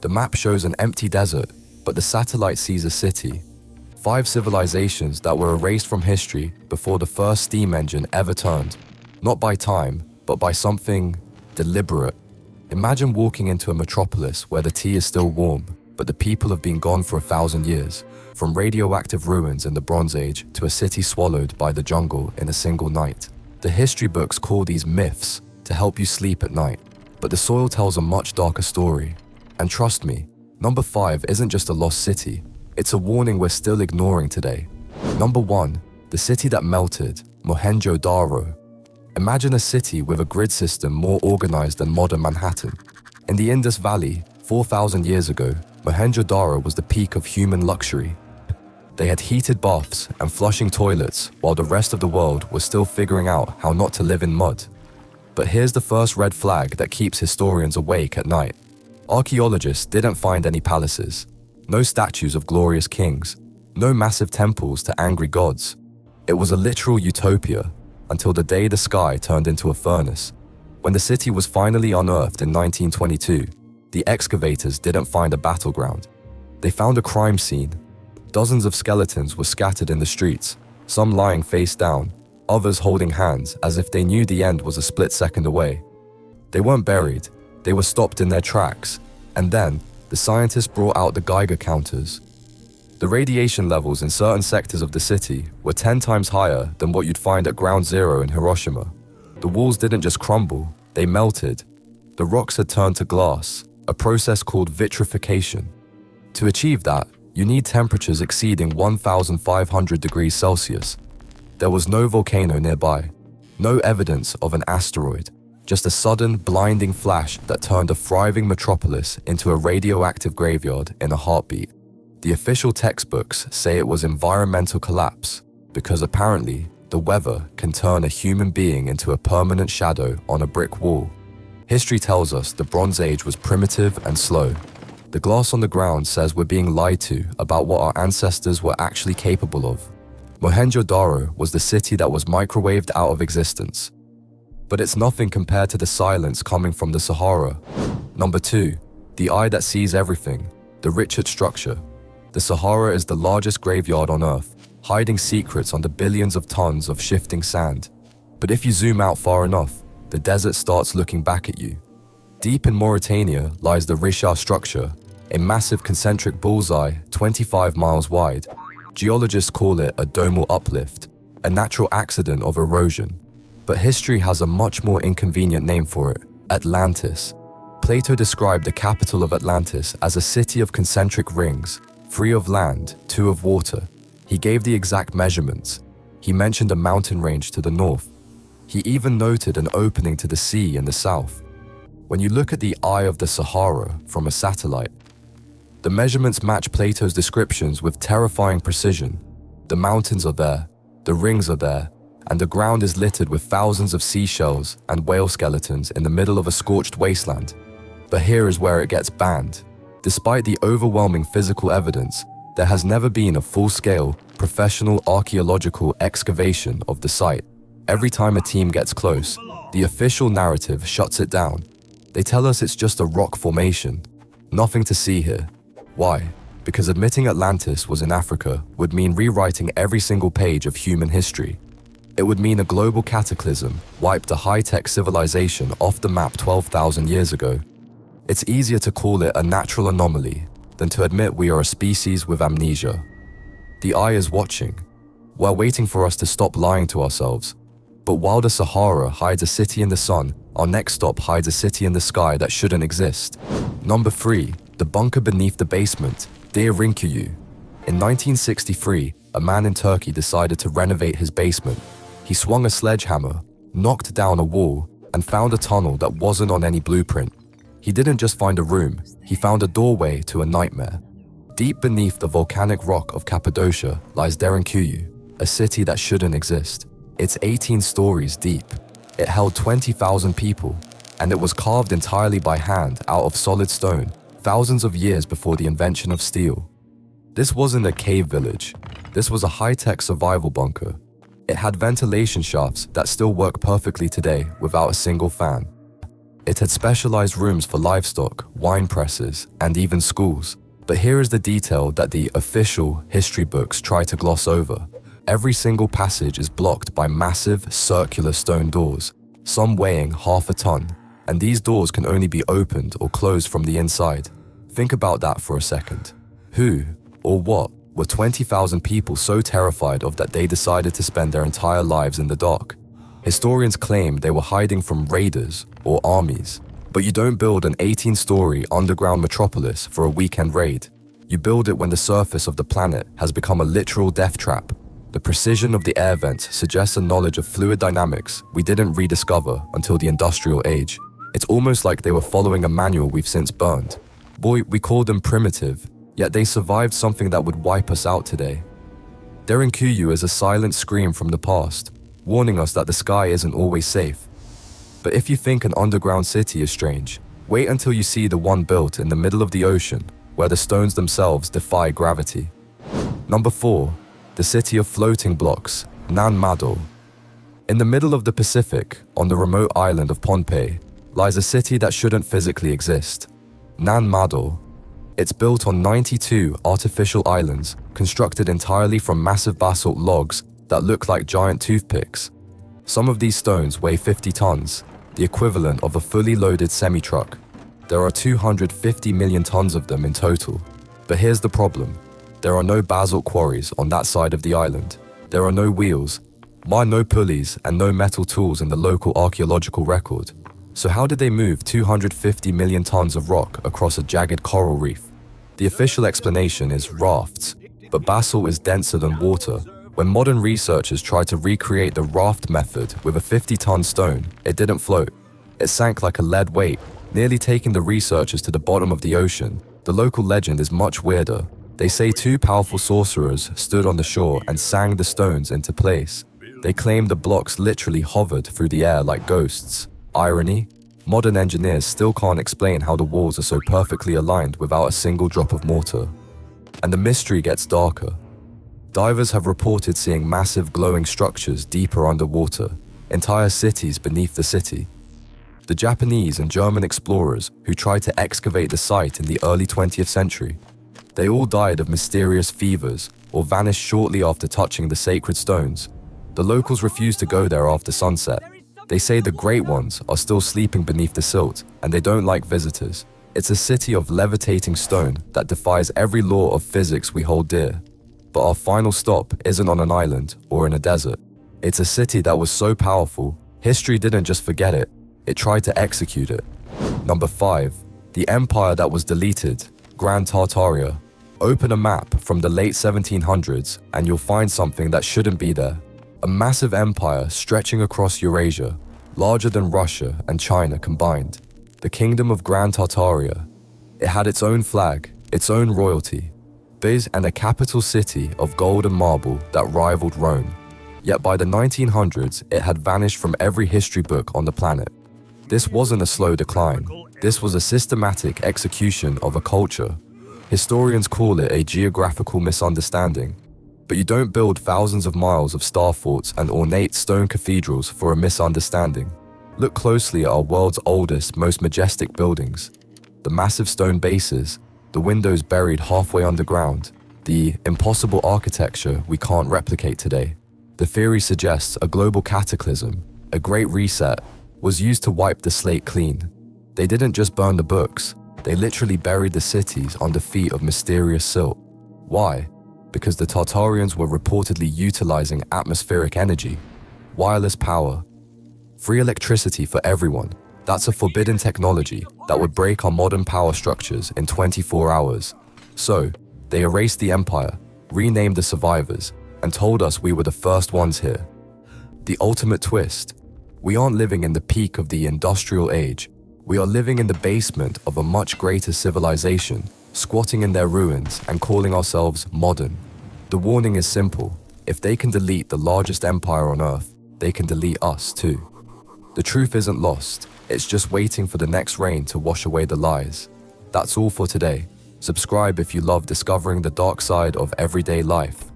The map shows an empty desert, but the satellite sees a city. 5 civilizations that were erased from history before the first steam engine ever turned. Not by time, but by something deliberate. Imagine walking into a metropolis where the tea is still warm, but the people have been gone for 1,000 years. From radioactive ruins in the Bronze Age to a city swallowed by the jungle in a single night. The history books call these myths to help you sleep at night, but the soil tells a much darker story. And trust me, number 5 isn't just a lost city, it's a warning we're still ignoring today. Number 1, the city that melted, Mohenjo-Daro. Imagine a city with a grid system more organized than modern Manhattan. In the Indus Valley, 4,000 years ago, Mohenjo-Daro was the peak of human luxury. They had heated baths and flushing toilets while the rest of the world was still figuring out how not to live in mud. But here's the first red flag that keeps historians awake at night. Archaeologists didn't find any palaces, no statues of glorious kings, no massive temples to angry gods. It was a literal utopia until the day the sky turned into a furnace. When the city was finally unearthed in 1922, the excavators didn't find a battleground. They found a crime scene. Dozens of skeletons were scattered in the streets, some lying face down, others holding hands as if they knew the end was a split second away. They weren't buried, they were stopped in their tracks, and then the scientists brought out the Geiger counters. The radiation levels in certain sectors of the city were 10 times higher than what you'd find at Ground Zero in Hiroshima. The walls didn't just crumble, they melted. The rocks had turned to glass, a process called vitrification. To achieve that, you need temperatures exceeding 1,500 degrees Celsius. There was no volcano nearby, no evidence of an asteroid, just a sudden, blinding flash that turned a thriving metropolis into a radioactive graveyard in a heartbeat. The official textbooks say it was environmental collapse, because apparently the weather can turn a human being into a permanent shadow on a brick wall. History tells us the Bronze Age was primitive and slow. The glass on the ground says we're being lied to about what our ancestors were actually capable of. Mohenjo-Daro was the city that was microwaved out of existence. But it's nothing compared to the silence coming from the Sahara. Number 2, the eye that sees everything, the Richard structure. The Sahara is the largest graveyard on Earth, hiding secrets under billions of tons of shifting sand. But if you zoom out far enough, the desert starts looking back at you. Deep in Mauritania lies the Richard structure, a massive concentric bullseye 25 miles wide. Geologists call it a domal uplift, a natural accident of erosion. But history has a much more inconvenient name for it, Atlantis. Plato described the capital of Atlantis as a city of concentric rings, 3 of land, 2 of water. He gave the exact measurements. He mentioned a mountain range to the north. He even noted an opening to the sea in the south. When you look at the eye of the Sahara from a satellite, the measurements match Plato's descriptions with terrifying precision. The mountains are there, the rings are there, and the ground is littered with thousands of seashells and whale skeletons in the middle of a scorched wasteland. But here is where it gets banned. Despite the overwhelming physical evidence, there has never been a full-scale, professional archaeological excavation of the site. Every time a team gets close, the official narrative shuts it down. They tell us it's just a rock formation. Nothing to see here. Why? Because admitting Atlantis was in Africa would mean rewriting every single page of human history. It would mean a global cataclysm wiped a high-tech civilization off the map 12,000 years ago. It's easier to call it a natural anomaly than to admit we are a species with amnesia. The eye is watching. We're waiting for us to stop lying to ourselves. But while the Sahara hides a city in the sun, our next stop hides a city in the sky that shouldn't exist. Number 3, the bunker beneath the basement, Derinkuyu. In 1963, a man in Turkey decided to renovate his basement. He swung a sledgehammer, knocked down a wall, and found a tunnel that wasn't on any blueprint. He didn't just find a room, he found a doorway to a nightmare. Deep beneath the volcanic rock of Cappadocia lies Derinkuyu, a city that shouldn't exist. It's 18 stories deep. It held 20,000 people, and it was carved entirely by hand out of solid stone, thousands of years before the invention of steel. This wasn't a cave village. This was a high-tech survival bunker. It had ventilation shafts that still work perfectly today without a single fan. It had specialized rooms for livestock, wine presses, and even schools. But here is the detail that the official history books try to gloss over. Every single passage is blocked by massive circular stone doors, some weighing half a ton, and these doors can only be opened or closed from the inside. Think about that for a second. Who, or what, were 20,000 people so terrified of that they decided to spend their entire lives in the dark? Historians claim they were hiding from raiders or armies. But you don't build an 18-story underground metropolis for a weekend raid. You build it when the surface of the planet has become a literal death trap. The precision of the air vents suggests a knowledge of fluid dynamics we didn't rediscover until the industrial age. It's almost like they were following a manual we've since burned. Boy, we called them primitive, yet they survived something that would wipe us out today. Derinkuyu is a silent scream from the past, warning us that the sky isn't always safe. But if you think an underground city is strange, wait until you see the one built in the middle of the ocean, where the stones themselves defy gravity. Number 4. The city of floating blocks, Nan Madol. In the middle of the Pacific, on the remote island of Pohnpei, lies a city that shouldn't physically exist. Nan Madol. It's built on 92 artificial islands, constructed entirely from massive basalt logs that look like giant toothpicks. Some of these stones weigh 50 tons, the equivalent of a fully loaded semi-truck. There are 250 million tons of them in total. But here's the problem. There are no basalt quarries on that side of the island. There are no wheels, no pulleys, and no metal tools in the local archaeological record. So how did they move 250 million tons of rock across a jagged coral reef? The official explanation is rafts, but basalt is denser than water. When modern researchers tried to recreate the raft method with a 50-ton stone, it didn't float. It sank like a lead weight, nearly taking the researchers to the bottom of the ocean. The local legend is much weirder. They say 2 powerful sorcerers stood on the shore and sang the stones into place. They claim the blocks literally hovered through the air like ghosts. Irony? Modern engineers still can't explain how the walls are so perfectly aligned without a single drop of mortar. And the mystery gets darker. Divers have reported seeing massive glowing structures deeper underwater, entire cities beneath the city. The Japanese and German explorers who tried to excavate the site in the early 20th century, they all died of mysterious fevers or vanished shortly after touching the sacred stones. The locals refuse to go there after sunset. They say the great ones are still sleeping beneath the silt and they don't like visitors. It's a city of levitating stone that defies every law of physics we hold dear. But our final stop isn't on an island or in a desert. It's a city that was so powerful, history didn't just forget it, it tried to execute it. Number 5. The empire that was deleted, Grand Tartaria. Open a map from the late 1700s and you'll find something that shouldn't be there. A massive empire stretching across Eurasia, larger than Russia and China combined. The Kingdom of Grand Tartaria. It had its own flag, its own royalty, and a capital city of gold and marble that rivaled Rome. Yet by the 1900s, it had vanished from every history book on the planet. This wasn't a slow decline. This was a systematic execution of a culture. Historians call it a geographical misunderstanding. But you don't build thousands of miles of star forts and ornate stone cathedrals for a misunderstanding. Look closely at our world's oldest, most majestic buildings. The massive stone bases, the windows buried halfway underground, the impossible architecture we can't replicate today. The theory suggests a global cataclysm, a great reset, was used to wipe the slate clean. They didn't just burn the books, they literally buried the cities under feet of mysterious silt. Why? Because the Tartarians were reportedly utilizing atmospheric energy, wireless power, free electricity for everyone. That's a forbidden technology that would break our modern power structures in 24 hours. So, they erased the empire, renamed the survivors, and told us we were the first ones here. The ultimate twist: we aren't living in the peak of the industrial age. We are living in the basement of a much greater civilization, squatting in their ruins and calling ourselves modern. The warning is simple: if they can delete the largest empire on Earth, they can delete us too. The truth isn't lost, it's just waiting for the next rain to wash away the lies. That's all for today. Subscribe if you love discovering the dark side of everyday life.